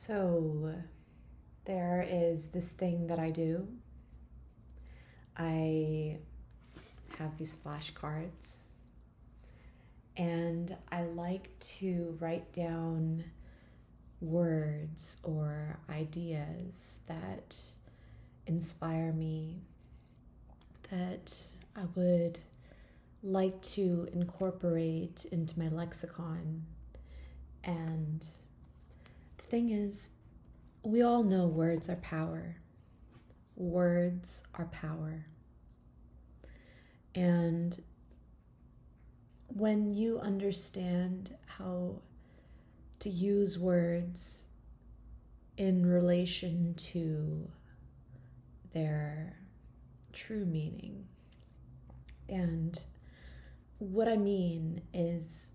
So, there is this thing that I do. I have these flashcards, and I like to write down words or ideas that inspire me, that I would like to incorporate into my lexicon. And the thing is, we all know words are power. Words are power. And when you understand how to use words in relation to their true meaning, and what I mean is,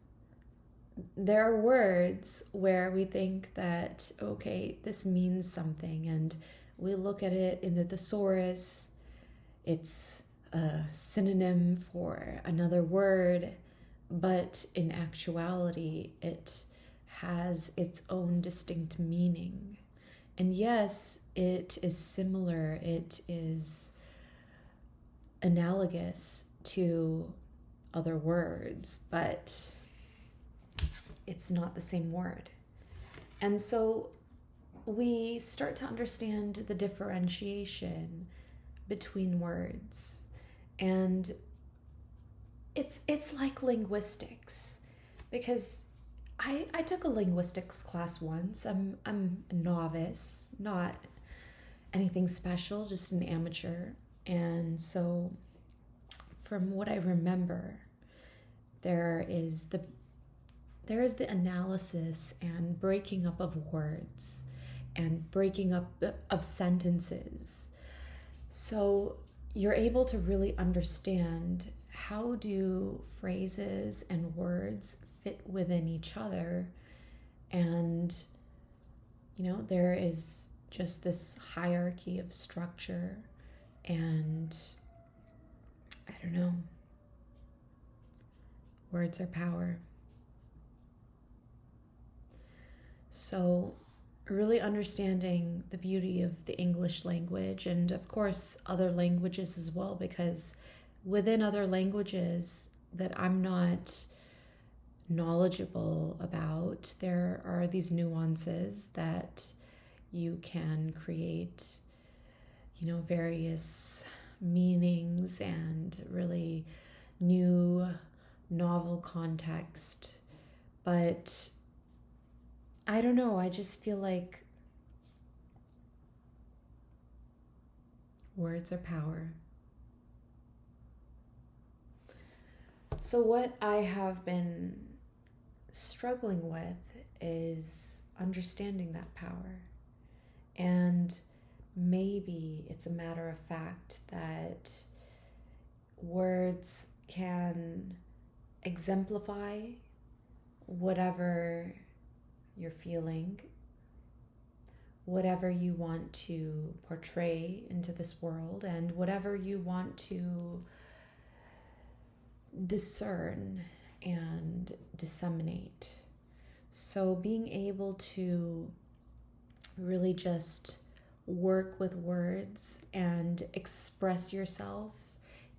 there are words where we think that, okay, this means something, and we look at it in the thesaurus, it's a synonym for another word, but in actuality, it has its own distinct meaning. And yes, it is similar, it is analogous to other words, but it's not the same word. And so we start to understand the differentiation between words. And it's like linguistics, because I took a linguistics class once. I'm a novice, not anything special, just an amateur. And so from what I remember, there is the analysis and breaking up of words and breaking up of sentences. So you're able to really understand, how do phrases and words fit within each other. And, there is just this hierarchy of structure, and I don't know, words are power. So really understanding the beauty of the English language, and of course other languages as well, because within other languages that I'm not knowledgeable about, there are these nuances that you can create, various meanings and really new novel context. But I don't know, I just feel like words are power. So what I have been struggling with is understanding that power. And maybe it's a matter of fact that words can exemplify whatever you're feeling, whatever you want to portray into this world, and whatever you want to discern and disseminate. So being able to really just work with words and express yourself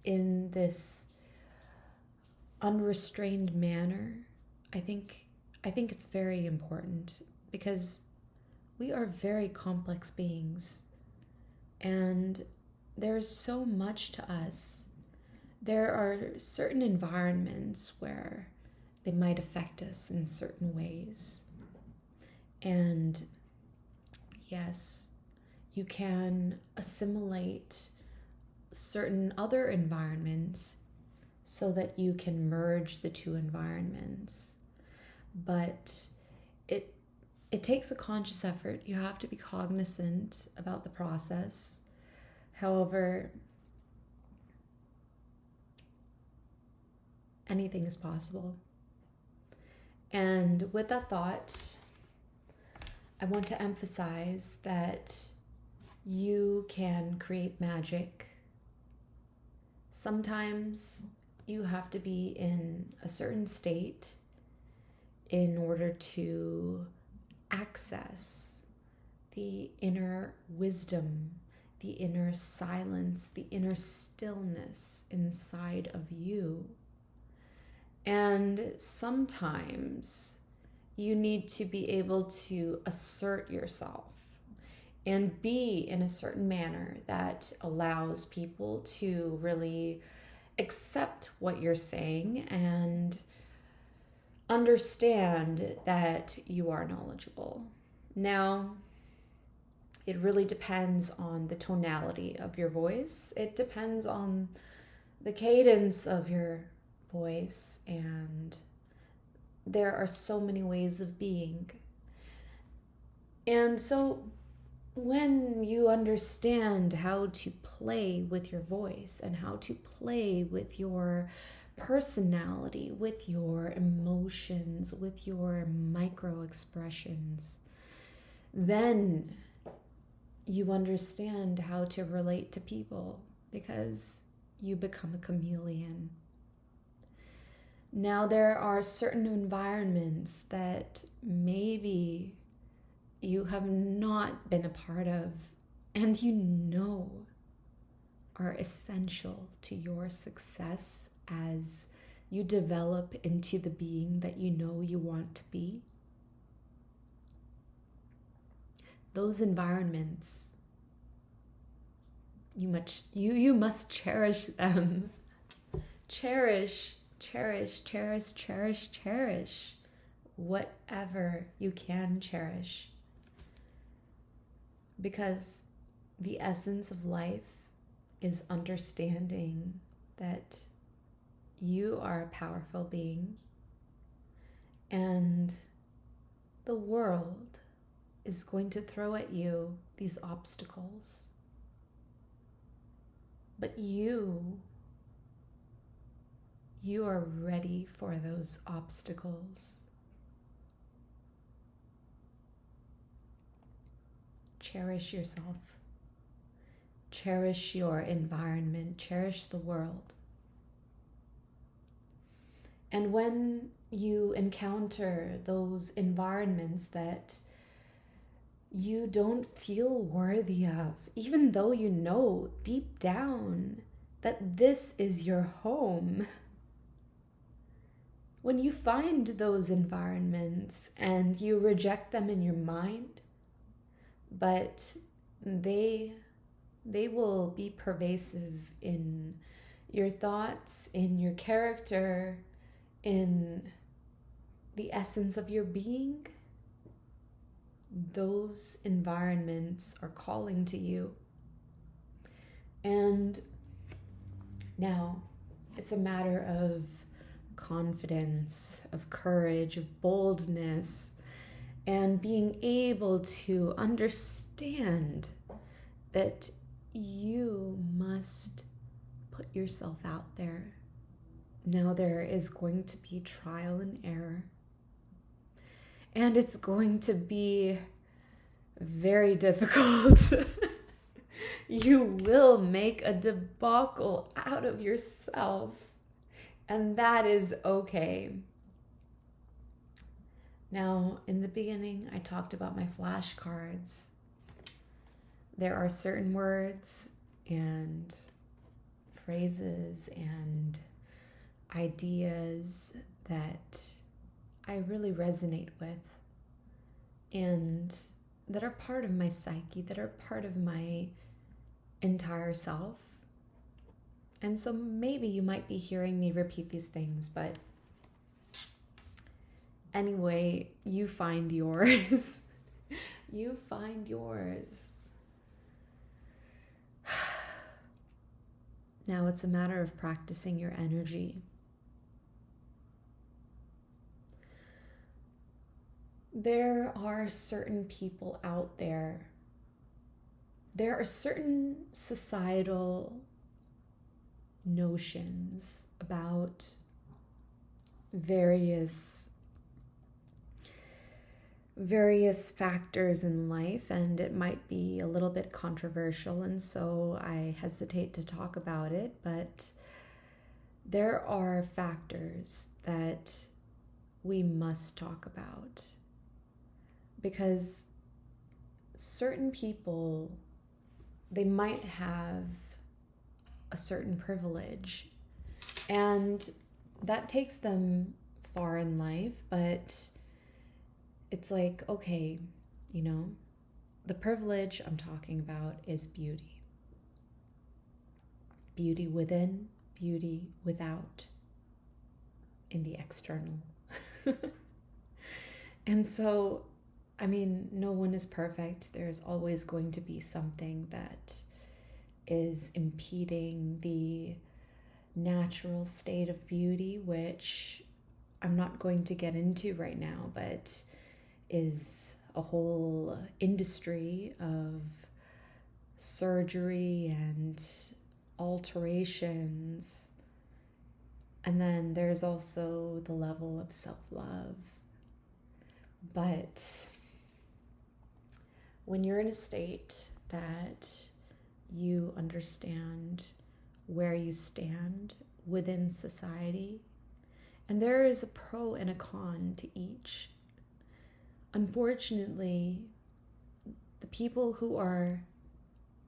in this unrestrained manner, I think it's very important, because we are very complex beings, and there's so much to us. There are certain environments where they might affect us in certain ways. And yes, you can assimilate certain other environments so that you can merge the two environments. But it takes a conscious effort. You have to be cognizant about the process. However, anything is possible. And with that thought, I want to emphasize that you can create magic. Sometimes you have to be in a certain state in order to access the inner wisdom, the inner silence, the inner stillness inside of you. And sometimes you need to be able to assert yourself and be in a certain manner that allows people to really accept what you're saying and understand that you are knowledgeable. Now, it really depends on the tonality of your voice. It depends on the cadence of your voice, and there are so many ways of being. And so when you understand how to play with your voice and how to play with your personality, with your emotions, with your micro expressions, then you understand how to relate to people because you become a chameleon. Now, there are certain environments that maybe you have not been a part of and you know are essential to your success as you develop into the being that you know you want to be. Those environments, you must cherish them. Cherish whatever you can cherish. Because the essence of life is understanding that you are a powerful being and the world is going to throw at you these obstacles. But you are ready for those obstacles. Cherish yourself. Cherish your environment. Cherish the world. And when you encounter those environments that you don't feel worthy of, even though you know deep down that this is your home, when you find those environments and you reject them in your mind, but they will be pervasive in your thoughts, in your character, in the essence of your being, those environments are calling to you. And now it's a matter of confidence, of courage, of boldness, and being able to understand that you must put yourself out there. Now there is going to be trial and error. And it's going to be very difficult. You will make a debacle out of yourself. And that is okay. Now, in the beginning, I talked about my flashcards. There are certain words and phrases and ideas that I really resonate with and that are part of my psyche, that are part of my entire self. And so maybe you might be hearing me repeat these things, but anyway, you find yours. You find yours. Now it's a matter of practicing your energy. There are certain people out there. There are certain societal notions about various factors in life, and it might be a little bit controversial, and so I hesitate to talk about it, but there are factors that we must talk about because certain people, they might have a certain privilege, and that takes them far in life, but it's like, okay, the privilege I'm talking about is beauty. Beauty within, beauty without, in the external. And so, no one is perfect. There's always going to be something that is impeding the natural state of beauty, which I'm not going to get into right now, but is a whole industry of surgery and alterations. And then there's also the level of self-love. But when you're in a state that you understand where you stand within society, and there is a pro and a con to each. Unfortunately, the people who are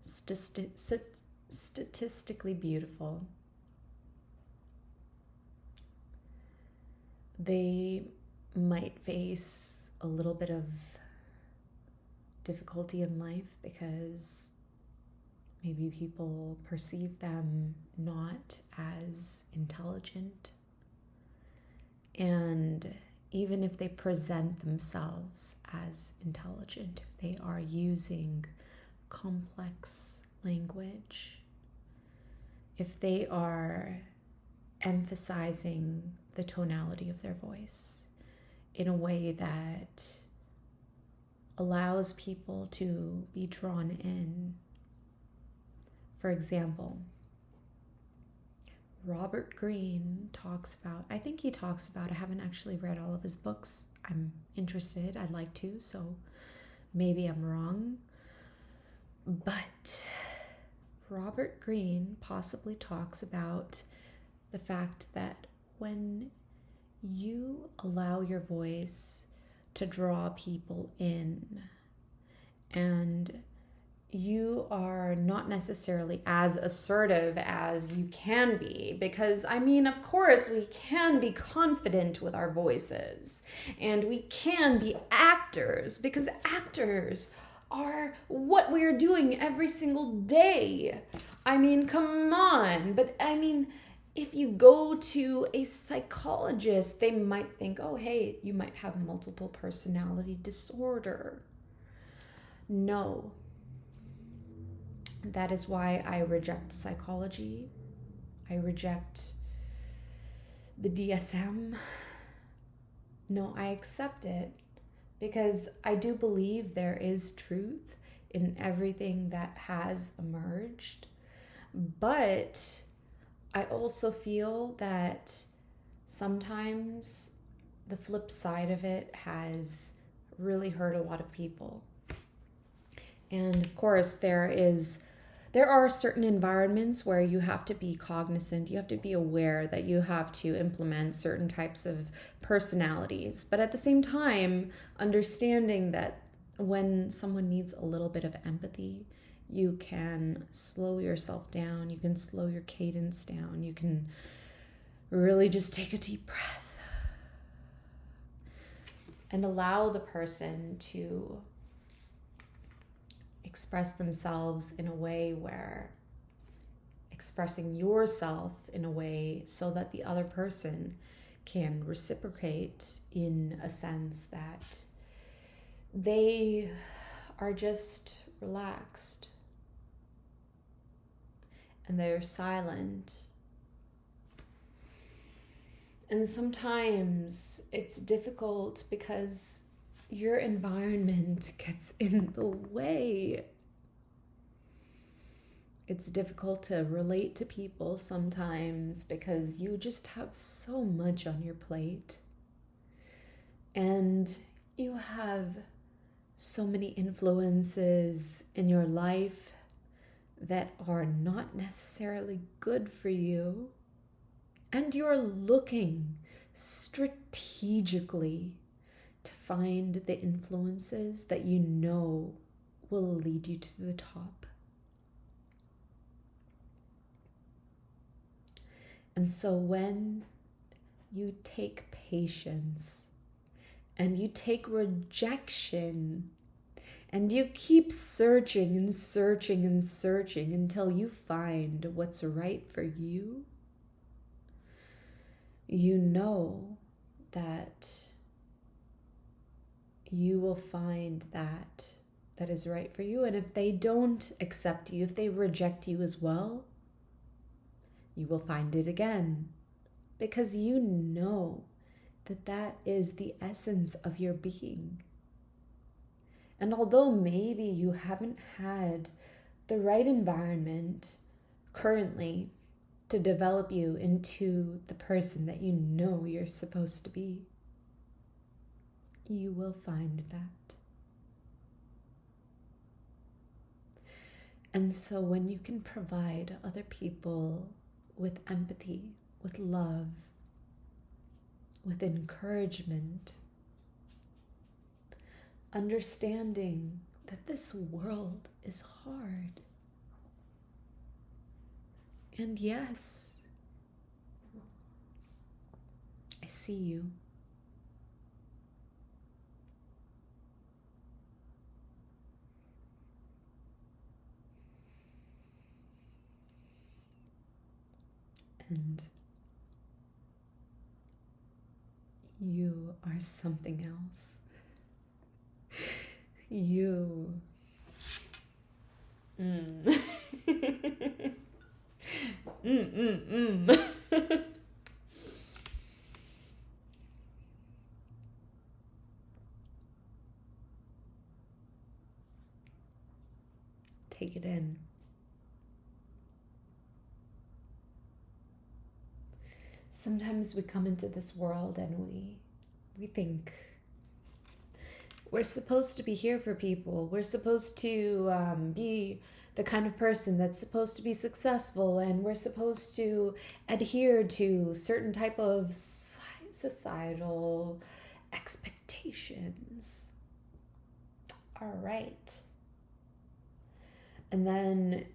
statistically beautiful, they might face a little bit of difficulty in life because maybe people perceive them not as intelligent. And even if they present themselves as intelligent, if they are using complex language, if they are emphasizing the tonality of their voice in a way that allows people to be drawn in. For example, Robert Greene talks about, I haven't actually read all of his books. I'm interested, I'd like to, so maybe I'm wrong. But Robert Greene possibly talks about the fact that when you allow your voice to draw people in, and you are not necessarily as assertive as you can be, because of course we can be confident with our voices and we can be actors, because actors are what we are doing every single day. Come on. But if you go to a psychologist, they might think, oh, hey, you might have multiple personality disorder. No. That is why I reject psychology. I reject the DSM. No, I accept it because I do believe there is truth in everything that has emerged. But I also feel that sometimes the flip side of it has really hurt a lot of people. And of course, there are certain environments where you have to be cognizant, you have to be aware that you have to implement certain types of personalities. But at the same time, understanding that when someone needs a little bit of empathy, you can slow yourself down, you can slow your cadence down, you can really just take a deep breath and allow the person to express themselves in a way where expressing yourself in a way so that the other person can reciprocate in a sense that they are just relaxed and they're silent. And sometimes it's difficult because your environment gets in the way. It's difficult to relate to people sometimes because you just have so much on your plate. And you have so many influences in your life that are not necessarily good for you. And you're looking strategically to find the influences that you know will lead you to the top. And so when you take patience and you take rejection and you keep searching and searching and searching until you find what's right for you, you know that you will find that is right for you. And if they don't accept you, if they reject you as well, you will find it again, because you know that is the essence of your being. And although maybe you haven't had the right environment currently to develop you into the person that you know you're supposed to be, you will find that. And so when you can provide other people with empathy, with love, with encouragement, understanding that this world is hard. And yes, I see you. And you are something else. You. Take it in. Sometimes we come into this world and we think we're supposed to be here for people. We're supposed to be the kind of person that's supposed to be successful, and we're supposed to adhere to certain type of societal expectations. All right. And then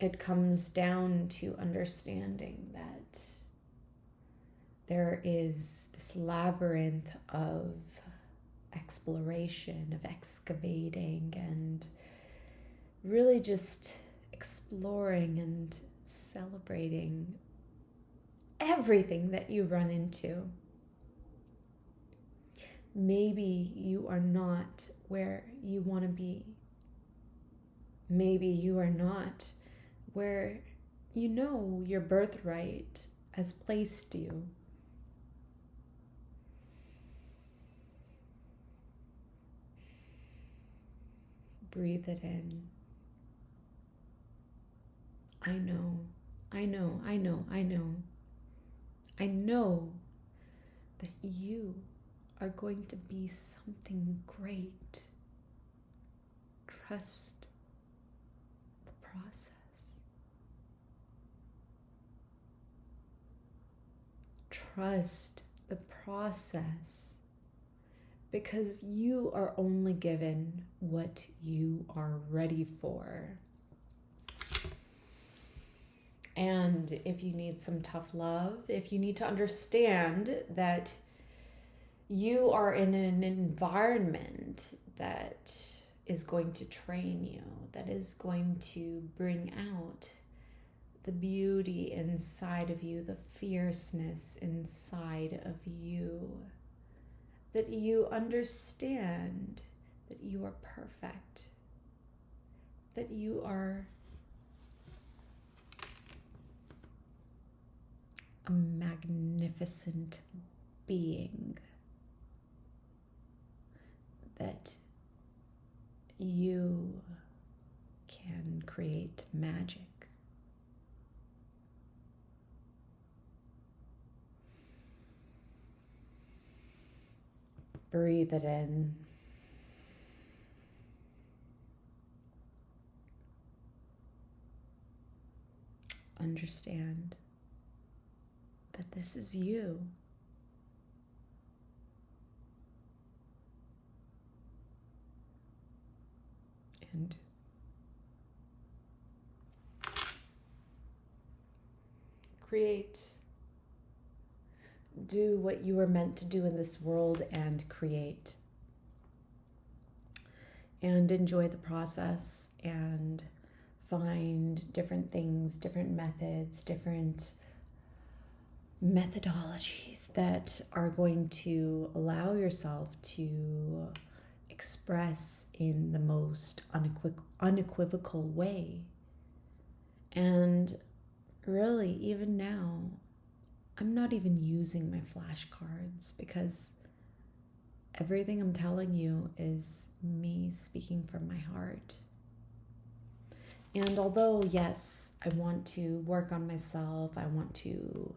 it comes down to understanding that there is this labyrinth of exploration, of excavating, and really just exploring and celebrating everything that you run into. Maybe you are not where you want to be. Maybe you are not where you know your birthright has placed you. Breathe it in. I know that you are going to be something great. Trust the process. Trust the process, because you are only given what you are ready for. And if you need some tough love, if you need to understand that you are in an environment that is going to train you, that is going to bring out the beauty inside of you, the fierceness inside of you, that you understand that you are perfect, that you are a magnificent being, that you can create magic. Breathe it in. Understand that this is you. and create. Do what you were meant to do in this world and create. And enjoy the process and find different things, different methods, different methodologies that are going to allow yourself to express in the most unequivocal way. And really, even now, I'm not even using my flashcards because everything I'm telling you is me speaking from my heart. And although, yes, I want to work on myself, I want to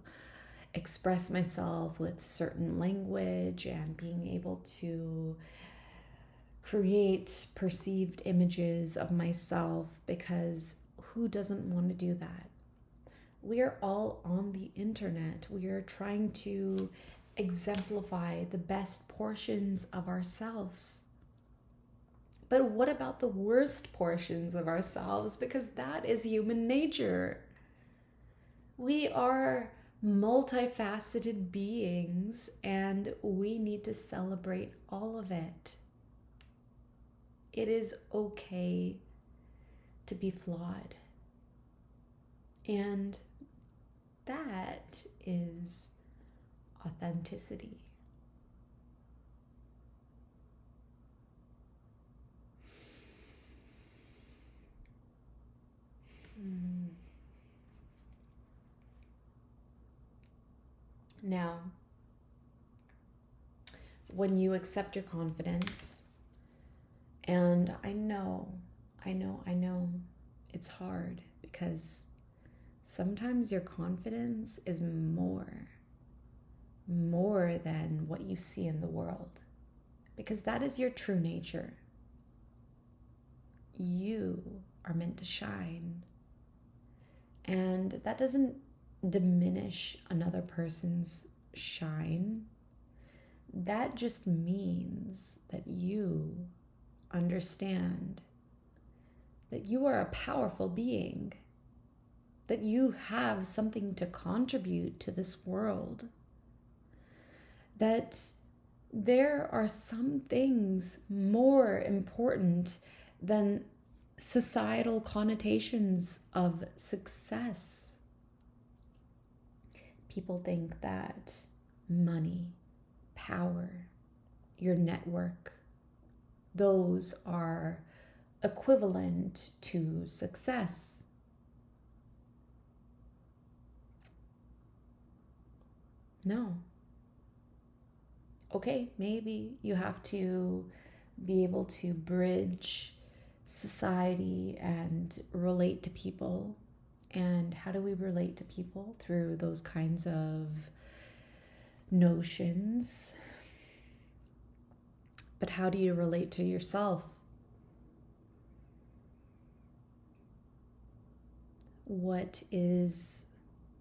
express myself with certain language and being able to create perceived images of myself, because who doesn't want to do that? We are all on the internet. We are trying to exemplify the best portions of ourselves. But what about the worst portions of ourselves? Because that is human nature. We are multifaceted beings, and we need to celebrate all of it. It is okay to be flawed. And that is authenticity. Now, when you accept your confidence, and I know, it's hard because sometimes your confidence is more than what you see in the world, because that is your true nature. You are meant to shine, and that doesn't diminish another person's shine. That just means that you understand that you are a powerful being, that you have something to contribute to this world, that there are some things more important than societal connotations of success. People think that money, power, your network, those are equivalent to success. No. Okay, maybe you have to be able to bridge society and relate to people. And how do we relate to people? Through those kinds of notions. But how do you relate to yourself? What is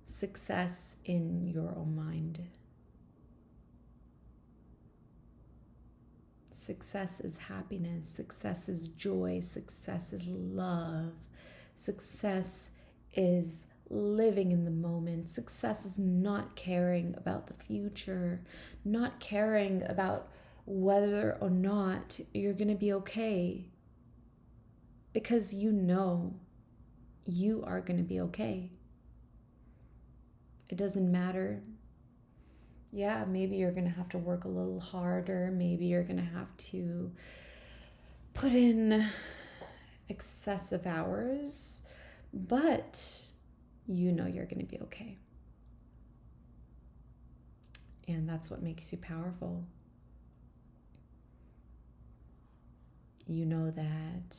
success in your own mind? Success is happiness. Success is joy. Success is love. Success is living in the moment. Success is not caring about the future, not caring about whether or not you're going to be okay, because you know you are going to be okay. It doesn't matter. Yeah, maybe you're going to have to work a little harder. Maybe you're going to have to put in excessive hours, but you know you're going to be okay. And that's what makes you powerful. You know that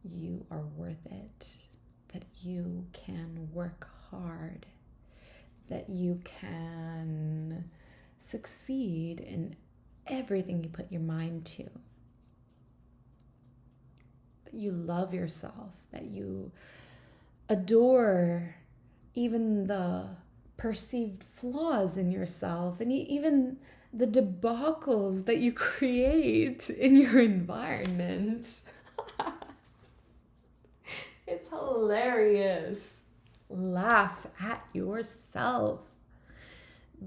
you are worth it, that you can work hard, that you can succeed in everything you put your mind to, that you love yourself, that you adore even the perceived flaws in yourself, and even the debacles that you create in your environment. hilarious. Laugh at yourself.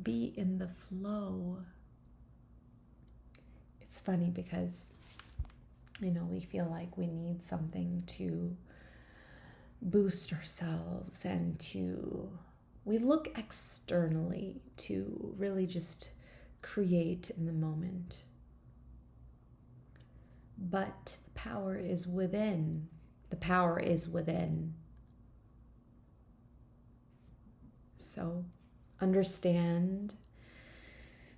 Be in the flow. It's funny because, we feel like we need something to boost ourselves and we look externally to really just create in the moment. But the power is within. The power is within. So understand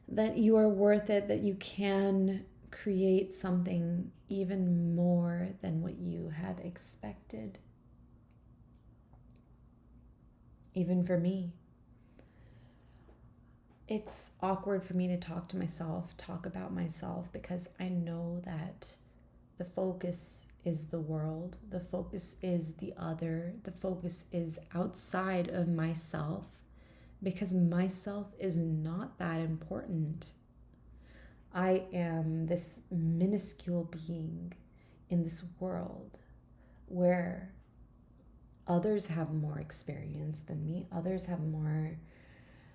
that you are worth it, that you can create something even more than what you had expected. Even for me, it's awkward for me to talk to myself, talk about myself, because I know that the focus is the world, the focus is the other, the focus is outside of myself, because myself is not that important. I am this minuscule being in this world where others have more experience than me, others have more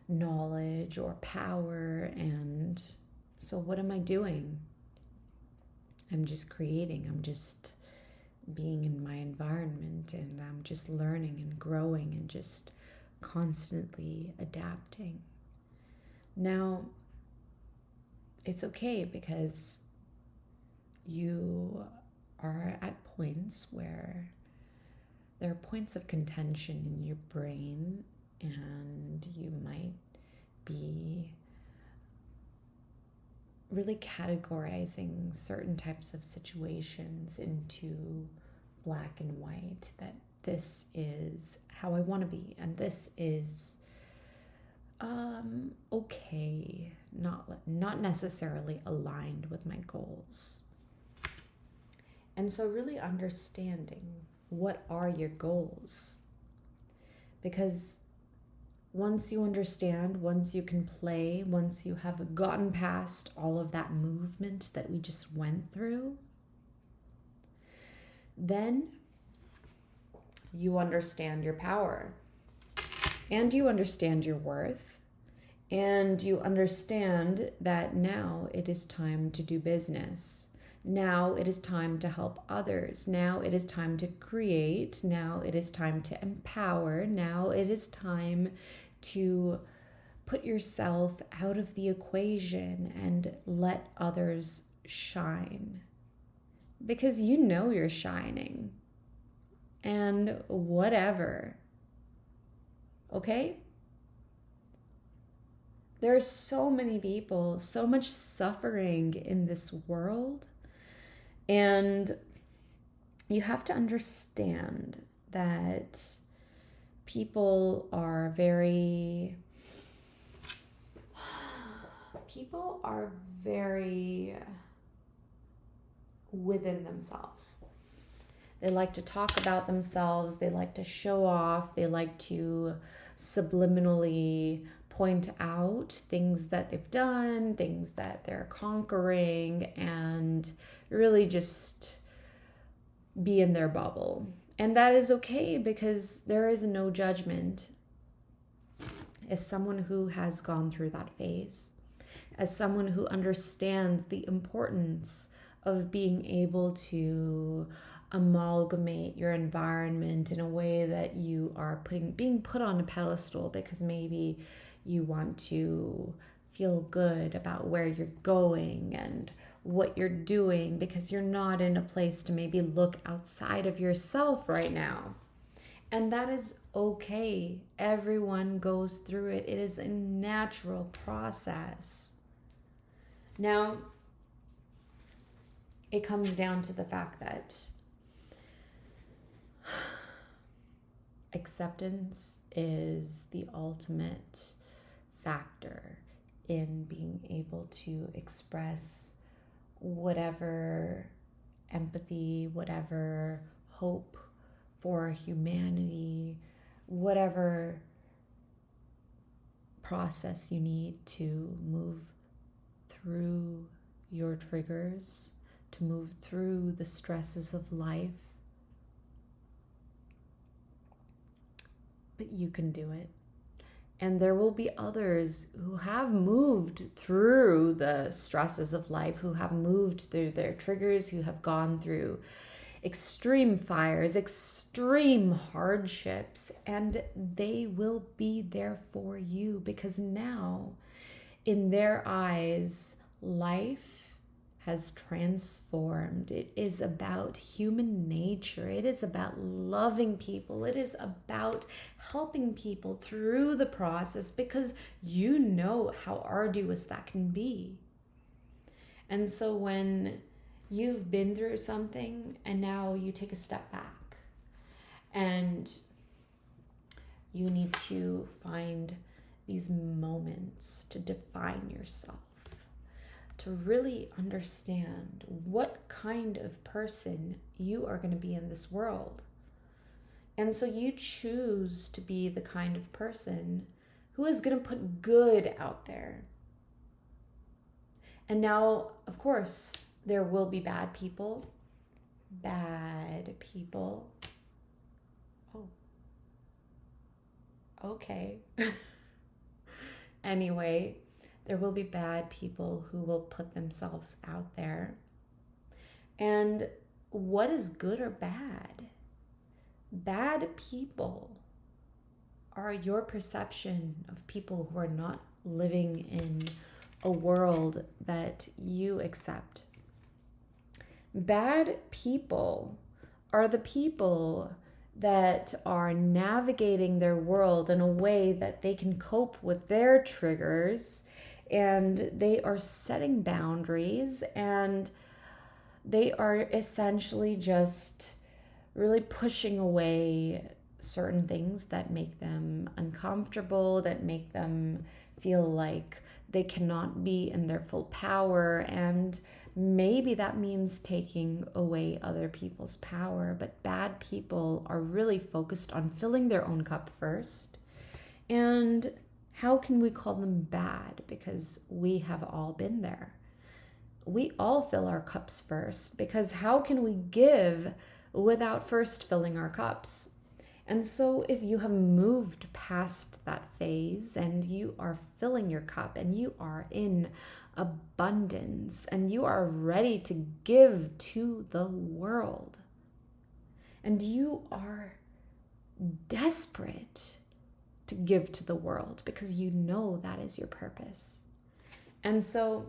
knowledge or power, and so what am I doing? I'm just creating, I'm just being in my environment, and I'm just learning and growing and just constantly adapting. Now, it's okay because you are at points where there are points of contention in your brain, and you might be really categorizing certain types of situations into black and white, that this is how I want to be, and this is okay, not necessarily aligned with my goals. And so really understanding what are your goals, because once you understand, once you can play, once you have gotten past all of that movement that we just went through, then you understand your power, and you understand your worth, and you understand that now it is time to do business. Now it is time to help others. Now it is time to create. Now it is time to empower. Now it is time to put yourself out of the equation and let others shine. Because you know you're shining. And whatever. Okay? There are so many people, so much suffering in this world. And you have to understand that people are very within themselves. They like to talk about themselves, they like to show off, they like to subliminally point out things that they've done, things that they're conquering, and really just be in their bubble. And that is okay, because there is no judgment. As someone who has gone through that phase, as someone who understands the importance of being able to amalgamate your environment in a way that you are being put on a pedestal because maybe you want to feel good about where you're going and what you're doing, because you're not in a place to maybe look outside of yourself right now. And that is okay. Everyone goes through it. It is a natural process. Now, it comes down to the fact that acceptance is the ultimate factor in being able to express whatever empathy, whatever hope for humanity, whatever process you need to move through your triggers, to move through the stresses of life. but you can do it. And there will be others who have moved through the stresses of life, who have moved through their triggers, who have gone through extreme fires, extreme hardships, and they will be there for you because now, in their eyes, life has transformed. It is about human nature. It is about loving people. It is about helping people through the process because you know how arduous that can be. And so when you've been through something and now you take a step back and you need to find these moments to define yourself, to really understand what kind of person you are going to be in this world. And so you choose to be the kind of person who is going to put good out there. And now, of course, there will be bad people. Bad people. Oh. Okay. Anyway, there will be bad people who will put themselves out there. And what is good or bad? Bad people are your perception of people who are not living in a world that you accept. Bad people are the people that are navigating their world in a way that they can cope with their triggers, and they are setting boundaries, and they are essentially just really pushing away certain things that make them uncomfortable, that make them feel like they cannot be in their full power. And maybe that means taking away other people's power, but bad people are really focused on filling their own cup first. And how can we call them bad? Because we have all been there. We all fill our cups first, because how can we give without first filling our cups? And so if you have moved past that phase and you are filling your cup and you are in abundance and you are ready to give to the world and you are desperate to give to the world because you know that is your purpose. And so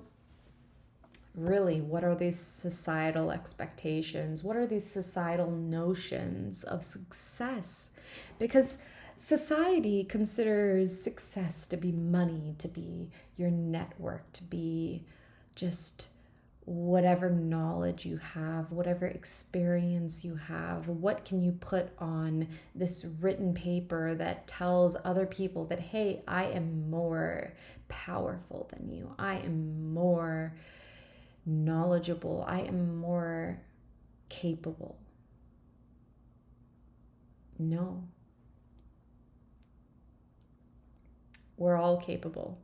really, what are these societal expectations? What are these societal notions of success? Because society considers success to be money, to be your network, to be just whatever knowledge you have, whatever experience you have. What can you put on this written paper that tells other people that, hey, I am more powerful than you. I am more knowledgeable. I am more capable. No. We're all capable.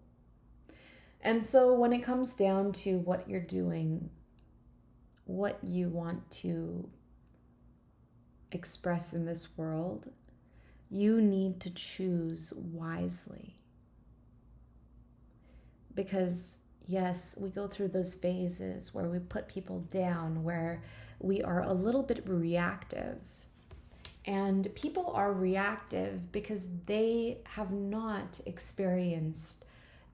And so when it comes down to what you're doing, what you want to express in this world, you need to choose wisely. Because yes, we go through those phases where we put people down, where we are a little bit reactive. And people are reactive because they have not experienced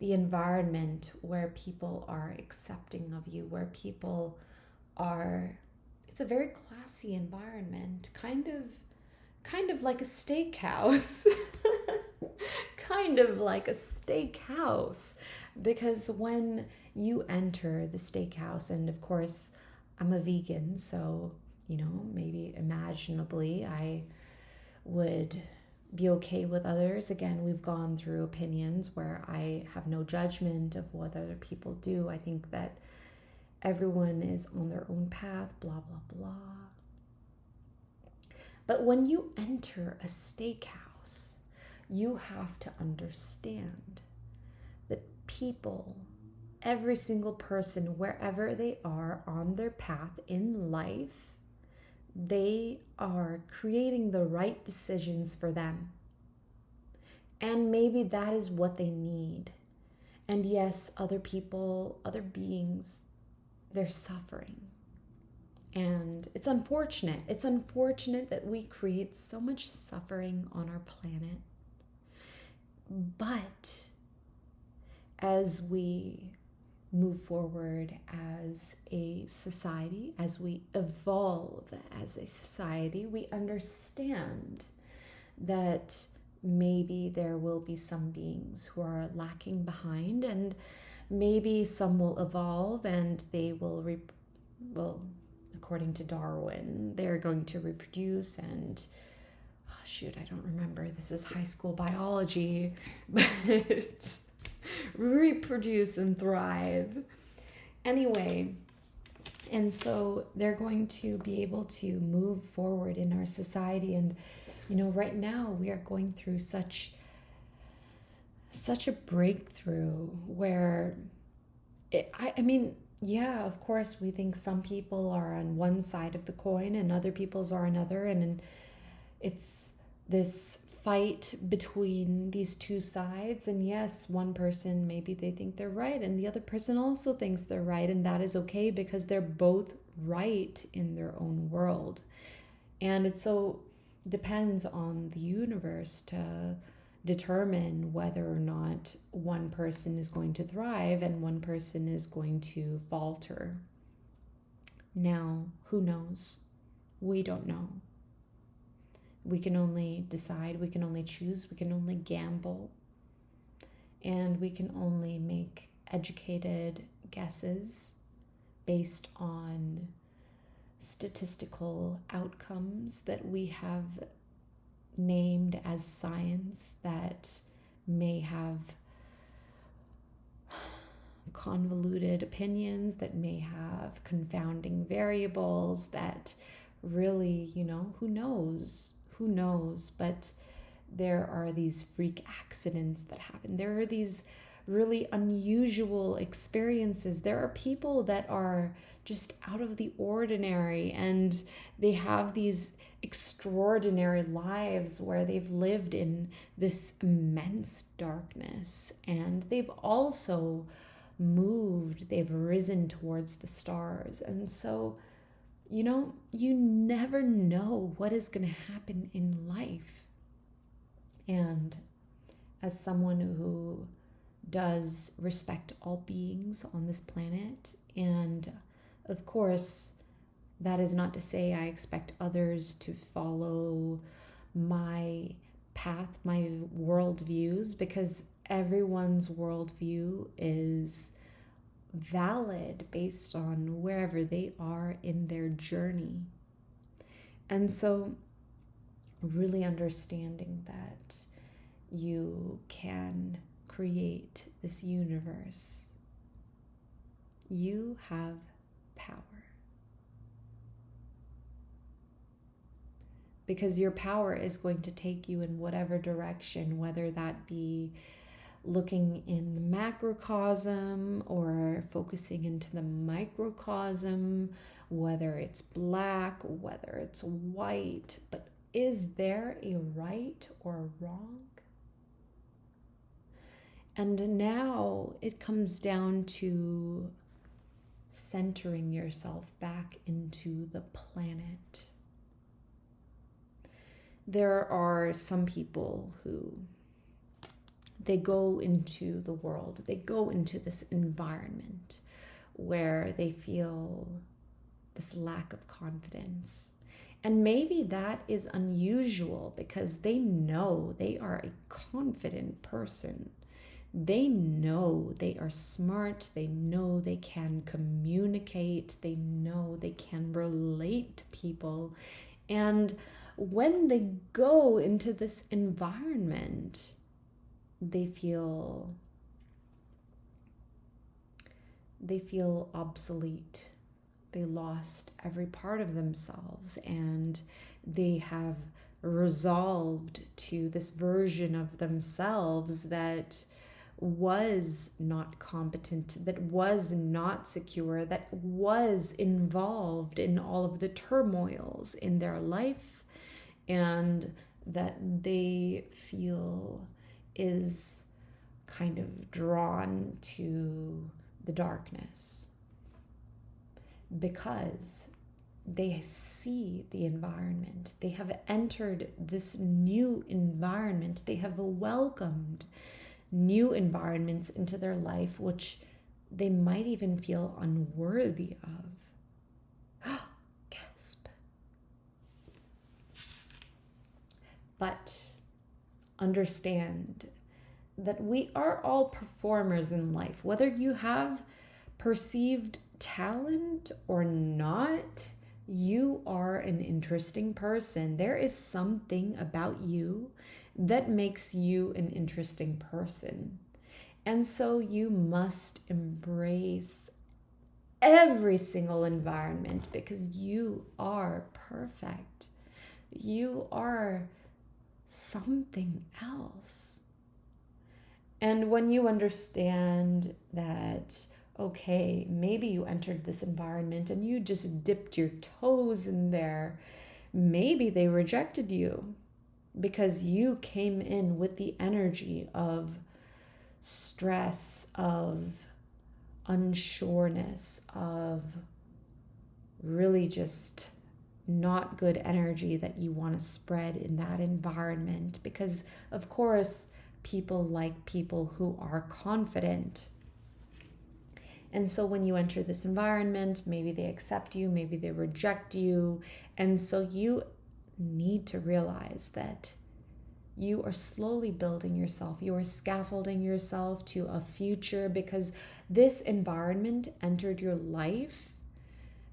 the environment where people are accepting of you, where people are, it's a very classy environment, kind of like a steakhouse. Kind of like a steakhouse. Because when you enter the steakhouse, and of course, I'm a vegan, so, maybe imaginably I would be okay with others. Again, we've gone through opinions where I have no judgment of what other people do. I think that everyone is on their own path, blah, blah, blah. But when you enter a steakhouse, you have to understand that people, every single person, wherever they are on their path in life, they are creating the right decisions for them. And maybe that is what they need. And yes, other people, other beings, they're suffering. And it's unfortunate. It's unfortunate that we create so much suffering on our planet. But as we move forward as a society, as we evolve as a society, we understand that maybe there will be some beings who are lacking behind, and maybe some will evolve and they will, according to Darwin, they're going to reproduce and, oh shoot, I don't remember. This is high school biology, but reproduce and thrive. Anyway, and so they're going to be able to move forward in our society. And right now we are going through such a breakthrough where I mean, yeah, of course, we think some people are on one side of the coin and other people's are another, and it's this fight between these two sides. And yes, one person, maybe they think they're right and the other person also thinks they're right, and that is okay because they're both right in their own world. And it so depends on the universe to determine whether or not one person is going to thrive and one person is going to falter. Now, who knows? We don't know. We can only decide, we can only choose, we can only gamble, and we can only make educated guesses based on statistical outcomes that we have named as science, that may have convoluted opinions, that may have confounding variables, that really, who knows? Who knows? But there are these freak accidents that happen. There are these really unusual experiences. There are people that are just out of the ordinary, and they have these extraordinary lives where they've lived in this immense darkness, and they've also moved, they've risen towards the stars. And so you never know what is going to happen in life. And as someone who does respect all beings on this planet, and of course, that is not to say I expect others to follow my path, my worldviews, because everyone's worldview is valid based on wherever they are in their journey. And so really understanding that you can create this universe. You have power. Because your power is going to take you in whatever direction, whether that be looking in the macrocosm or focusing into the microcosm, whether it's black, whether it's white. But is there a right or wrong? And now it comes down to centering yourself back into the planet. There are some people who they go into the world, they go into this environment where they feel this lack of confidence. And maybe that is unusual because they know they are a confident person. They know they are smart, they know they can communicate, they know they can relate to people. And when they go into this environment, they feel obsolete. They lost every part of themselves, and they have resolved to this version of themselves that was not competent, that was not secure, that was involved in all of the turmoils in their life, and that they feel is kind of drawn to the darkness because they see the environment. They have entered this new environment. They have welcomed new environments into their life, which they might even feel unworthy of. Gasp. But understand that we are all performers in life. Whether you have perceived talent or not, you are an interesting person. There is something about you that makes you an interesting person. And so you must embrace every single environment because you are perfect. You are something else. And when you understand that, okay, maybe you entered this environment and you just dipped your toes in there, maybe they rejected you because you came in with the energy of stress, of unsureness, of really just not good energy that you want to spread in that environment. Because, of course, people like people who are confident. And so when you enter this environment, maybe they accept you, maybe they reject you. And so you need to realize that you are slowly building yourself. You are scaffolding yourself to a future because this environment entered your life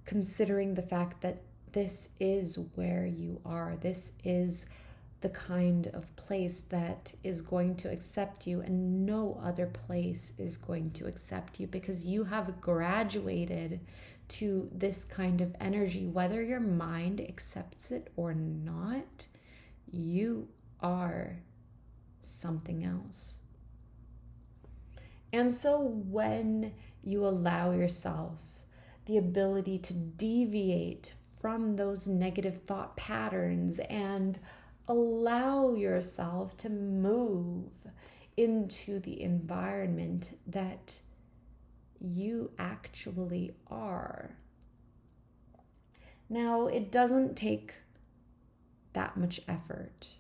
considering the fact that this is where you are. This is the kind of place that is going to accept you, and no other place is going to accept you because you have graduated to this kind of energy. Whether your mind accepts it or not, you are something else. And so when you allow yourself the ability to deviate from those negative thought patterns and allow yourself to move into the environment that you actually are. Now, it doesn't take that much effort.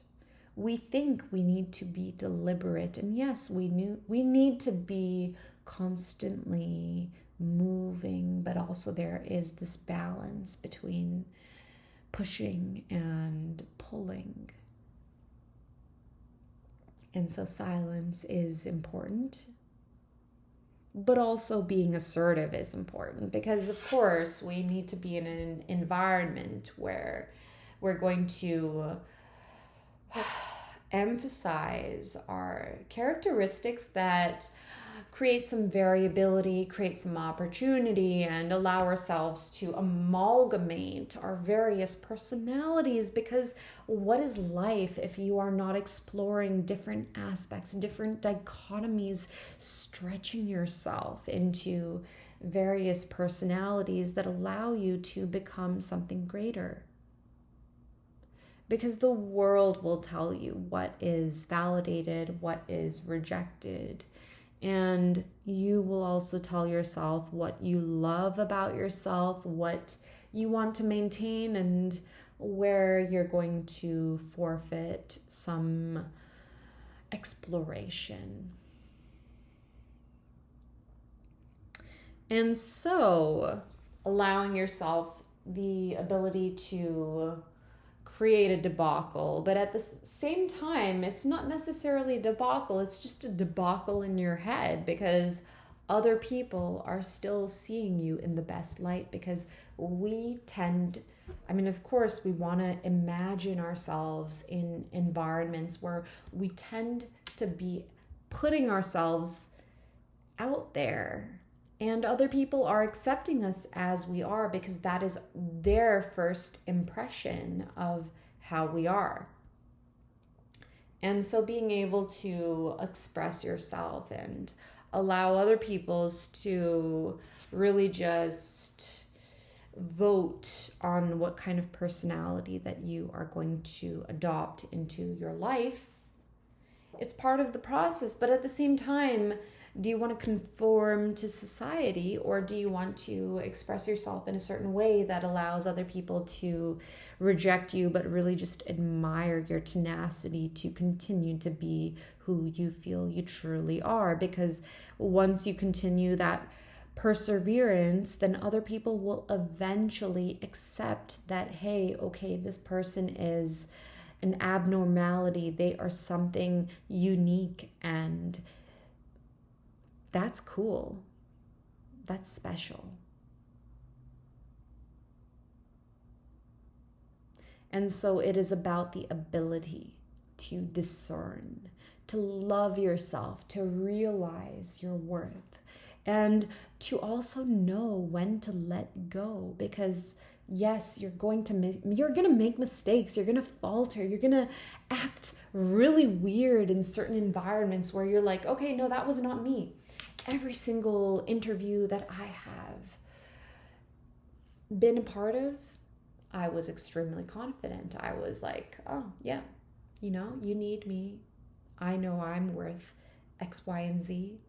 We think we need to be deliberate, and yes, we need to be constantly moving, but also there is this balance between pushing and pulling. And so silence is important, but also being assertive is important because, of course, we need to be in an environment where we're going to emphasize our characteristics that create some variability, create some opportunity, and allow ourselves to amalgamate our various personalities. Because what is life if you are not exploring different aspects, different dichotomies, stretching yourself into various personalities that allow you to become something greater? Because the world will tell you what is validated, what is rejected. And you will also tell yourself what you love about yourself, what you want to maintain, and where you're going to forfeit some exploration. And so, allowing yourself the ability to create a debacle, but at the same time, it's not necessarily a debacle, it's just a debacle in your head because other people are still seeing you in the best light. Because we tend, of course, we want to imagine ourselves in environments where we tend to be putting ourselves out there. And other people are accepting us as we are because that is their first impression of how we are. And so being able to express yourself and allow other people's to really just vote on what kind of personality that you are going to adopt into your life It's part of the process. But at the same time, do you want to conform to society, or do you want to express yourself in a certain way that allows other people to reject you but really just admire your tenacity to continue to be who you feel you truly are? Because once you continue that perseverance, then other people will eventually accept that, hey, okay, this person is an abnormality, they are something unique, and that's cool. That's special. And so it is about the ability to discern, to love yourself, to realize your worth, and to also know when to let go. Because yes, you're going to make mistakes, you're going to falter, you're going to act really weird in certain environments where you're like, okay, no, that was not me. Every single interview that I have been a part of, I was extremely confident. I was like, oh, yeah, you need me. I know I'm worth X, Y, and Z.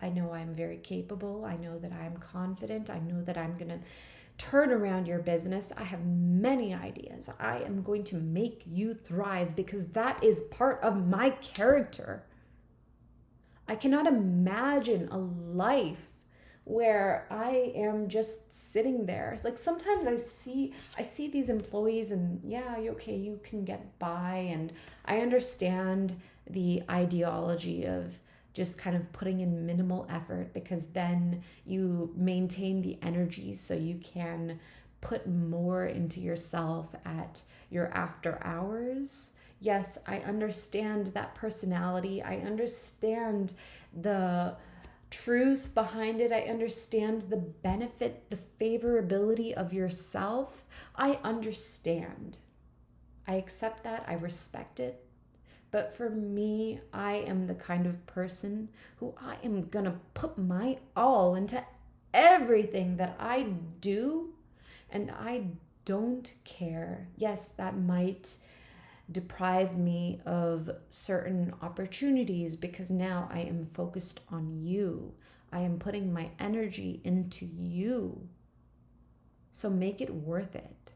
I know I'm very capable. I know that I'm confident. I know that I'm going to turn around your business. I have many ideas. I am going to make you thrive because that is part of my character. I cannot imagine a life where I am just sitting there. It's like sometimes I see these employees, and yeah, okay, you can get by, and I understand the ideology of just kind of putting in minimal effort, because then you maintain the energy so you can put more into yourself at your after hours. Yes, I understand that personality. I understand the truth behind it. I understand the benefit, the favorability of yourself. I understand. I accept that. I respect it. But for me, I am the kind of person who I am going to put my all into everything that I do, and I don't care. Yes, that might deprive me of certain opportunities because now I am focused on you. I am putting my energy into you. So make it worth it.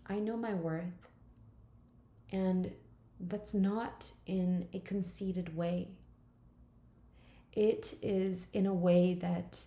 I know my worth, and that's not in a conceited way. It is in a way that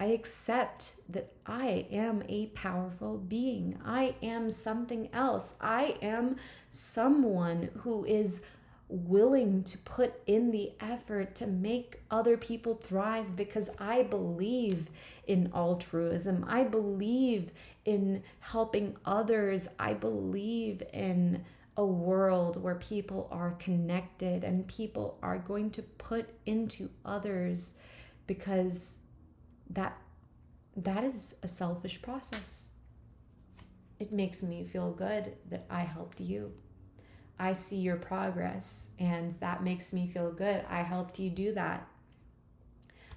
I accept that I am a powerful being. I am something else. I am someone who is willing to put in the effort to make other people thrive, because I believe in altruism. I believe in helping others. I believe in a world where people are connected and people are going to put into others, because that is a selfish process. It makes me feel good that I helped you. I see your progress, and that makes me feel good. I helped you do that.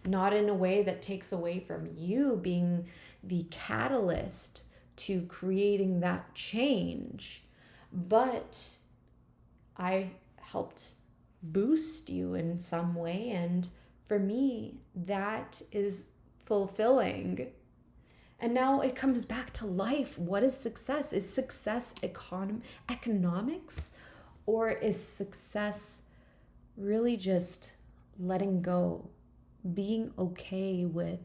Not in a way that takes away from you being the catalyst to creating that change, but I helped boost you in some way, and for me, that is fulfilling. And now it comes back to life. What is success? Is success economics, or is success really just letting go, being okay with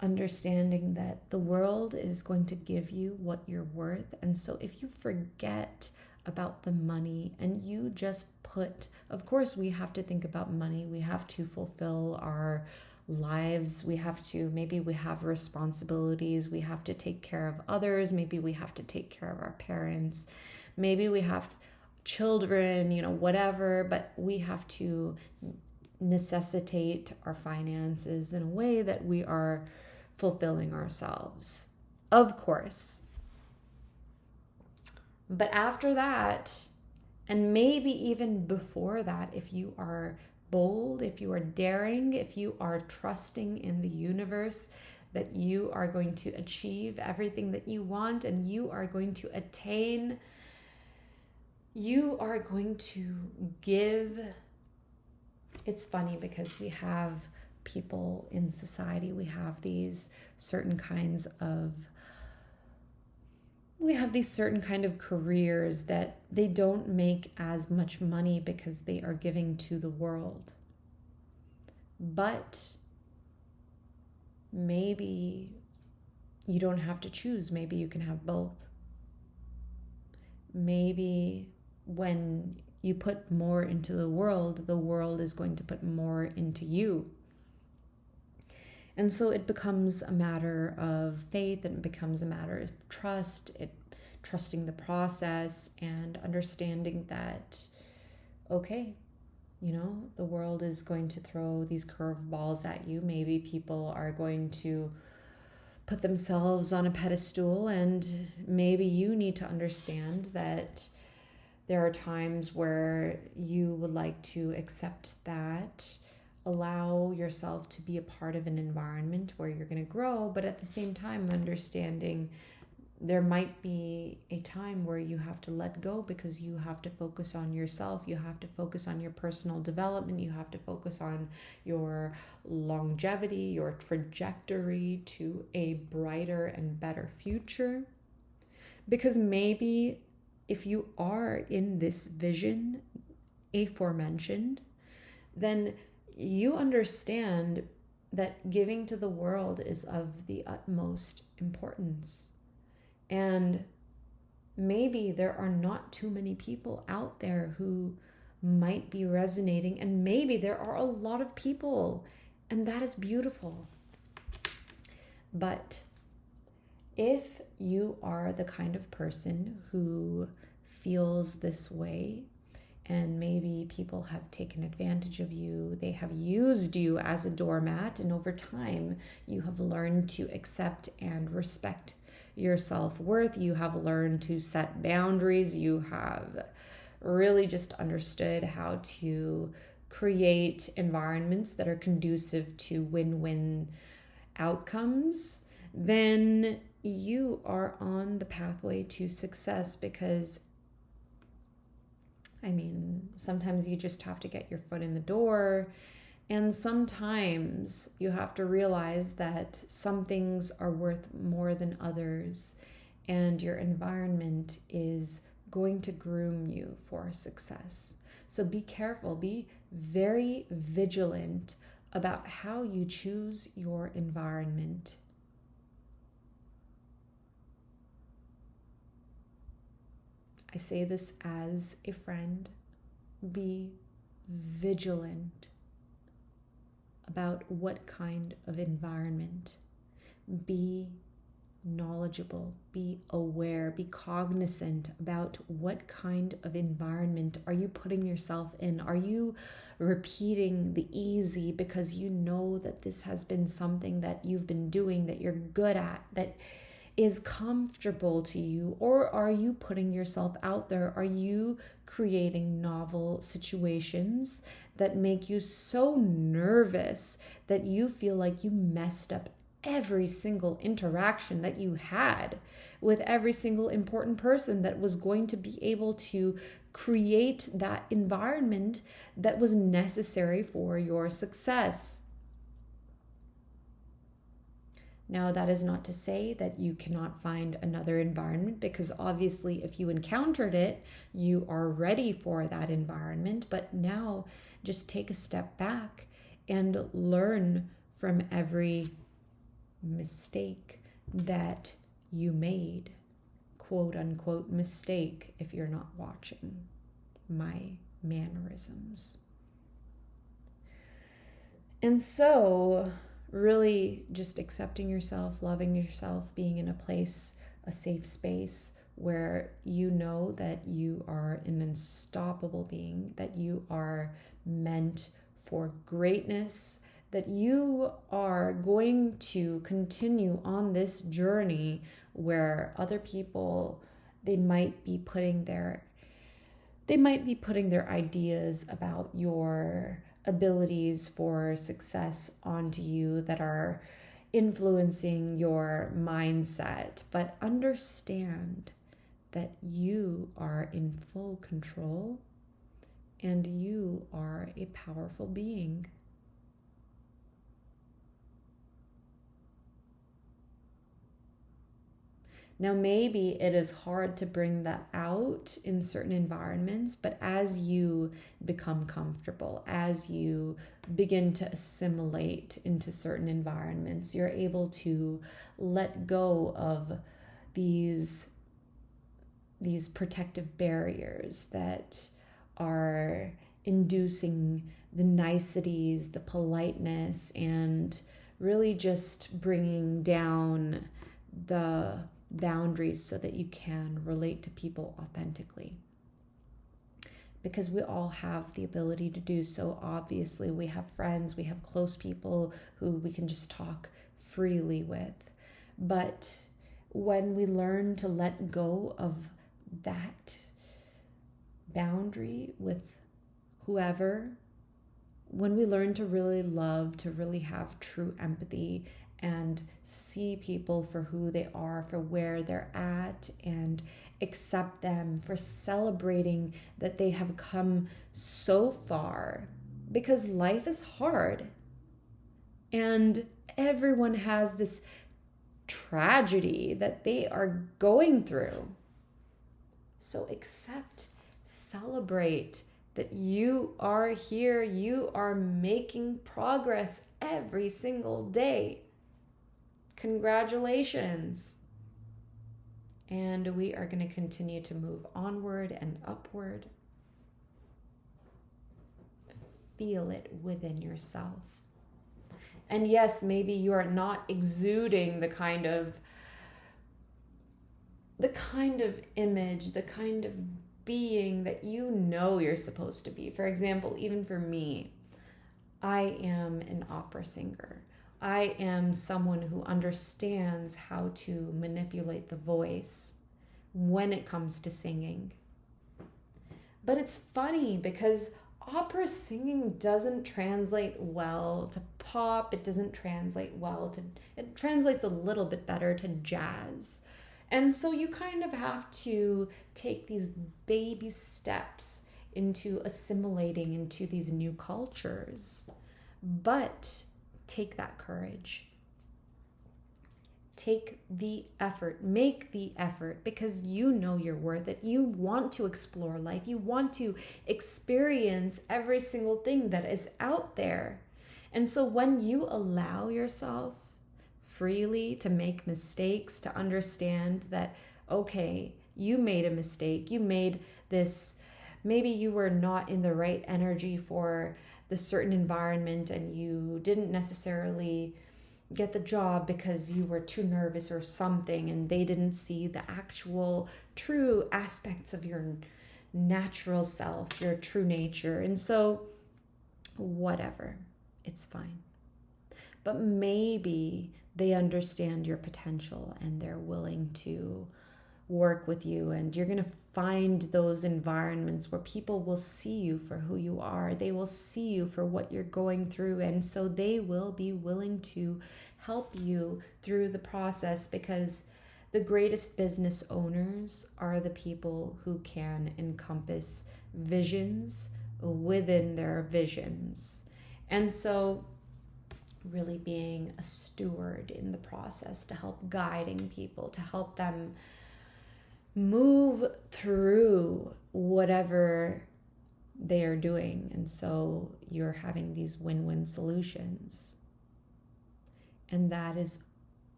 understanding that the world is going to give you what you're worth? And so if you forget about the money and you just put, of course, we have to think about money. We have to fulfill our lives. Maybe we have responsibilities. We have to take care of others. Maybe we have to take care of our parents. Maybe we have children, whatever, but we have to necessitate our finances in a way that we are fulfilling ourselves, of course. But after that, and maybe even before that, if you are bold, if you are daring, if you are trusting in the universe that you are going to achieve everything that you want and you are going to attain you are going to give. It's funny because we have people in society, we have these certain kinds of careers that they don't make as much money because they are giving to the world. But maybe you don't have to choose. Maybe you can have both. Maybe when you put more into the world is going to put more into you. And so it becomes a matter of faith, and it becomes a matter of trusting the process and understanding that, okay, the world is going to throw these curveballs at you. Maybe people are going to put themselves on a pedestal, and maybe you need to understand that there are times where you would like to accept that, allow yourself to be a part of an environment where you're going to grow, but at the same time understanding there might be a time where you have to let go because you have to focus on yourself. You have to focus on your personal development. You have to focus on your longevity, your trajectory to a brighter and better future. Because maybe if you are in this vision aforementioned, then you understand that giving to the world is of the utmost importance. And maybe there are not too many people out there who might be resonating, and maybe there are a lot of people, and that is beautiful. But if you are the kind of person who feels this way, and maybe people have taken advantage of you, they have used you as a doormat, and over time you have learned to accept and respect your self-worth, you have learned to set boundaries, you have really just understood how to create environments that are conducive to win-win outcomes, then you are on the pathway to success. Because sometimes you just have to get your foot in the door, and sometimes you have to realize that some things are worth more than others, and your environment is going to groom you for success. So be careful, be very vigilant about how you choose your environment. I say this as a friend. Be vigilant about what kind of environment. Be knowledgeable, be aware, be cognizant about what kind of environment are you putting yourself in. Are you repeating the easy because you know that this has been something that you've been doing, that you're good at, that is comfortable to you? Or are you putting yourself out there? Are you creating novel situations that make you so nervous that you feel like you messed up every single interaction that you had with every single important person that was going to be able to create that environment that was necessary for your success? Now, that is not to say that you cannot find another environment, because obviously if you encountered it, you are ready for that environment. But now just take a step back and learn from every mistake that you made, quote unquote mistake, if you're not watching my mannerisms. And so really just accepting yourself, loving yourself, being in a place, a safe space where you know that you are an unstoppable being, that you are meant for greatness, that you are going to continue on this journey where other people, they might be putting their ideas about your abilities for success onto you that are influencing your mindset. But understand that you are in full control and you are a powerful being. Now, maybe it is hard to bring that out in certain environments, but as you become comfortable, as you begin to assimilate into certain environments, you're able to let go of these protective barriers that are inducing the niceties, the politeness, and really just bringing down the boundaries so that you can relate to people authentically. Because we all have the ability to do so. Obviously, we have friends, we have close people who we can just talk freely with. But when we learn to let go of that boundary with whoever, when we learn to really love, to really have true empathy and see people for who they are, for where they're at, and accept them, for celebrating that they have come so far, because life is hard and everyone has this tragedy that they are going through. So accept, celebrate that you are here, you are making progress every single day. Congratulations. And we are going to continue to move onward and upward. Feel it within yourself. And yes, maybe you are not exuding the kind of image, the kind of being that you know you're supposed to be. For example, even for me, I am an opera singer. I am someone who understands how to manipulate the voice when it comes to singing. But it's funny because opera singing doesn't translate well to pop. It doesn't translate well to, it translates a little bit better to jazz. And so you kind of have to take these baby steps into assimilating into these new cultures. But take that courage. Take the effort, make the effort, because you know you're worth it. You want to explore life. You want to experience every single thing that is out there. And so when you allow yourself freely to make mistakes, to understand that, okay, you made a mistake, you made this, maybe you were not in the right energy for the certain environment and you didn't necessarily get the job because you were too nervous or something, and they didn't see the actual true aspects of your natural self, your true nature. And so whatever, it's fine. But maybe they understand your potential and they're willing to work with you, and you're going to find those environments where people will see you for who you are. They will see you for what you're going through, and so they will be willing to help you through the process, because the greatest business owners are the people who can encompass visions within their visions. And so really being a steward in the process, to help guiding people, to help them move through whatever they are doing. And so you're having these win-win solutions. And that is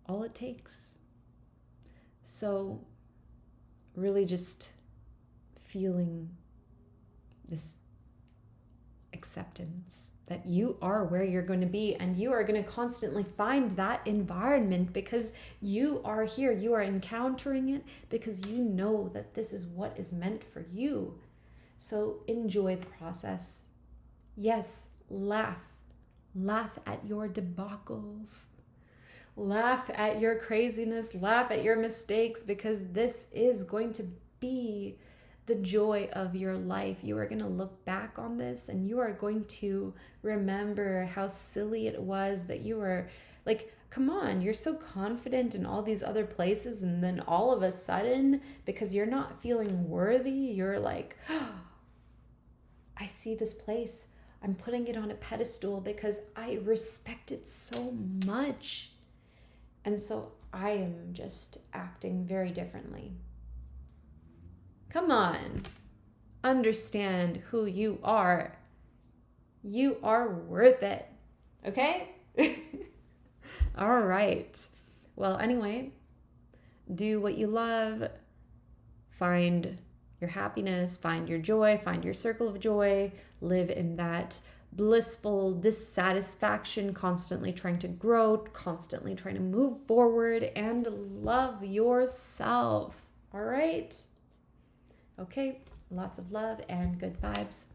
all it takes. So really just feeling this acceptance that you are where you're going to be, and you are going to constantly find that environment because you are here. You are encountering it because you know that this is what is meant for you. So enjoy the process. Yes, laugh at your debacles, laugh at your craziness, laugh at your mistakes, because this is going to be the joy of your life. You are going to look back on this and you are going to remember how silly it was that you were Like, come on, you're so confident in all these other places, and then all of a sudden, because you're not feeling worthy, you're like, oh, I see this place. I'm putting it on a pedestal because I respect it so much. And so I am just acting very differently. Come on. Understand who you are. You are worth it. Okay? All right. Well, anyway, do what you love. Find your happiness, find your joy, find your circle of joy. Live in that blissful dissatisfaction, constantly trying to grow, constantly trying to move forward, and love yourself. All right? Okay, lots of love and good vibes.